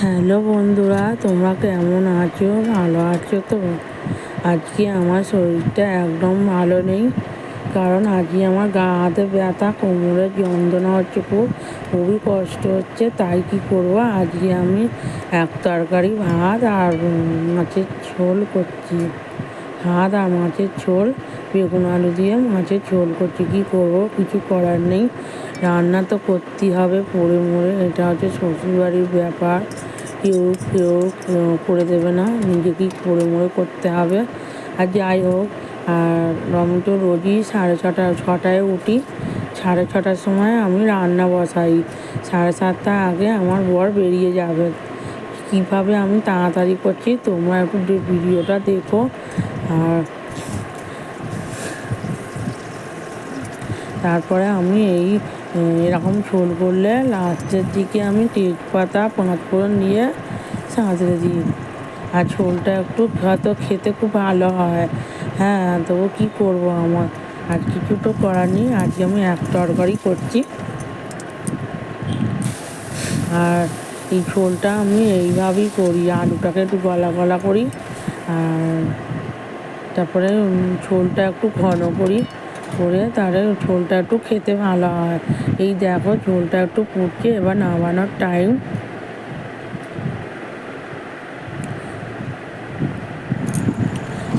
Hello বন্ধুরা, তোমরা কেমন আছো? ভালো আছো তো? আজকে আমার শরীরটা একদম ভালো নেই, কারণ আজকে আমার গা হাতে ব্যথা, কোমরে যন্ত্রণা হচ্ছে, খুবই কষ্ট হচ্ছে। তাই কি করবো, আজকে আমি এক তরকারি ভাত আর মাছের ঝোল করছি। ভাত আর মাছের ঝোল, বেগুন আলু দিয়ে মাছের ঝোল করছি। কি করবো, কিছু করার নেই, রান্না তো করতেই হবে পড়ে মরে। এটা হচ্ছে শ্বশুরবাড়ির ব্যাপার, কেউ কেউ করে দেবে না, নিজেকেই পড়ে মরে করতে হবে। আর যাই হোক, আর আমি তো রোজই ছটায় উঠি। 6:30টার সময় আমি রান্না বসাই, 7:30টার আগে আমার বর বেরিয়ে যাবে। কীভাবে আমি তাড়াতাড়ি করছি, তোমরা একটু ভিডিওটা দেখো। আর তারপরে আমি এরকম ঝোল করলে লাস্টের দিকে আমি তেজপাতা 5 ফোড়ন দিয়ে সাঁতরে দিই। আর ঝোলটা একটু হয়তো খেতে খুব ভালো হয়। হ্যাঁ, তবু কী করবো, আমার আর কিছু তো করার নেই। আজকে আমি এক তরকারি করছি। আর এই ঝোলটা আমি এইভাবেই করি, আলুটাকে একটু গলা গলা করি, আর তারপরে ঝোলটা একটু ঘন করি, করে তাহলে ঝোলটা একটু খেতে ভালো হয়। এই দেখো, ঝোলটা একটু ফুটছে, এবার নামানোর টাইম।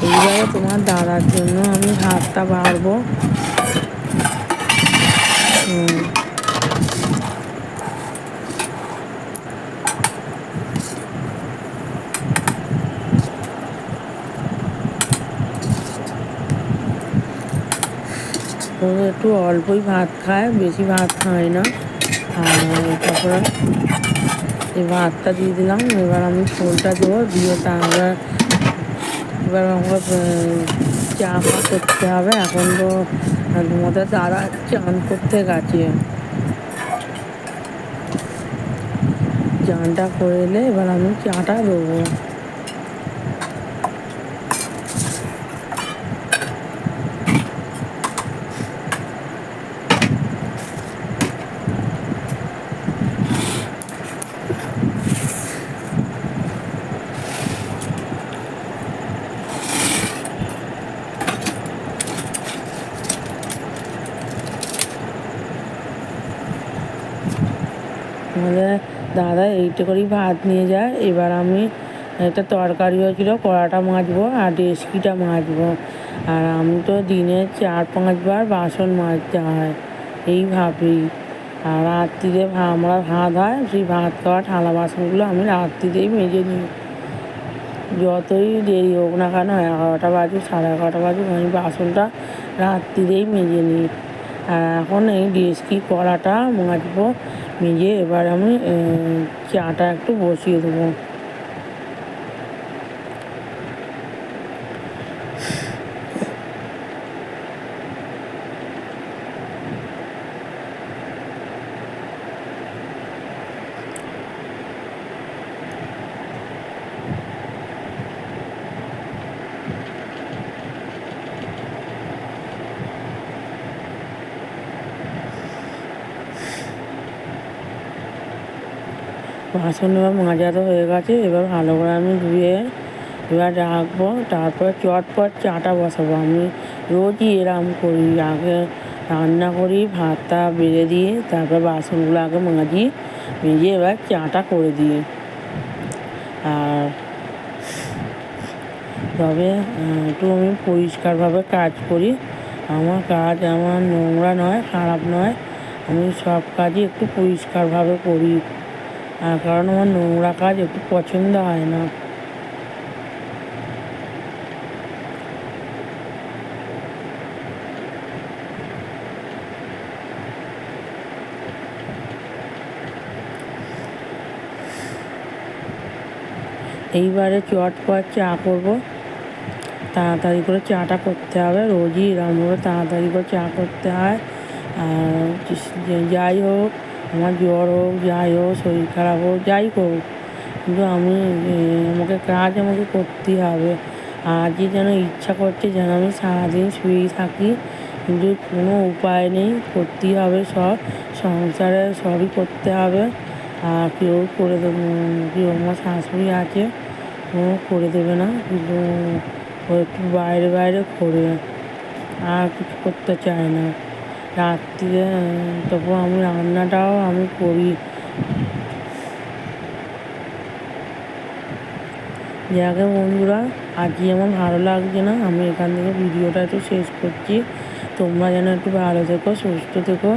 এইবারে তোমার দাদার জন্য আমি ভাতটা বাড়বো। ও একটু অল্পই ভাত খায়, বেশি ভাত খায় না। আর তারপরে এই ভাতটা দিয়ে দিলাম। এবার আমি ঝোলটা দেবো, দিয়ে এবার আমাকে চা করতে হবে। এখন তো তোমাদের দাদা চান করতে গেছে, চানটা করে এলে এবার আমি চাটা দেবো। আমাদের দাদা এইটা করেই ভাত নিয়ে যায়। এবার আমি একটা তরকারি হয়েছিল, কড়াটা মাজবো আর ডেচকিটা মাজবো। আর আমি তো দিনে 4-5 বার বাসন মাজতে হয় এইভাবেই। আর রাত্রিরে আমরা ভাত হয়, সেই ভাত খাওয়া থালা বাসনগুলো আমি রাত্রিরেই মেজে নিই। যতই দেরি হোক না কেন, 11টা বাজুক 11:30 বাজুক, আমি বাসনটা রাত্রিরেই মেজে নিই। আর এখন এই ডেচকি কড়াটা মাজবো, মেজে এবার আমি চাটা একটু বসিয়ে দেবো। বাসন এবার মাজা তো হয়ে গেছে, এবার ভালো করে আমি ধুয়ে এবার রাখবো। তারপরে চটপট চাটা বসাবো। আমি রোজই এরম করি, আগে রান্না করি, ভাতটা বেড়ে দিয়ে তারপর বাসনগুলো আগে মাজি, মেজে এবার চাটা করে দিই। আর তবে একটু আমি পরিষ্কারভাবে কাজ করি। আমার কাজ আমার নোংরা নয়, খারাপ নয়, আমি সব কাজই একটু পরিষ্কারভাবে করি। কারণ আমার নোংরা কাজ একটু পছন্দ হয় না। এইবারে চটপট চা করবো, তাড়াতাড়ি করে চাটা করতে হবে। রোজই এরকমভাবে তাড়াতাড়ি করে চা করতে হয়। আর যাই হোক, আমার জ্বর হোক, যাই হোক, শরীর খারাপ হোক, যাই হোক, কিন্তু আমাকে করতেই হবে। আজই যেন ইচ্ছা করছে যেন আমি সারাদিন শুয়েই থাকি, কিন্তু কোনো উপায় নেই, করতেই হবে। সব সংসারে সবই করতে হবে। আর কেউ করে দেবে, কেউ আমার শাশুড়ি আছে, ও করে দেবে না, কিন্তু ও একটু বাইরে বাইরে করে, আর কিছু করতে চায় না। রাত্রিরে তবু আমি রান্নাটাও আমি করি। যাকে বন্ধুরা, আজকে আমার ভালো লাগছে না, আমি এখান থেকে ভিডিওটা একটু শেষ করছি। তোমরা যেন একটু ভালো থেকো, সুস্থ থেকো।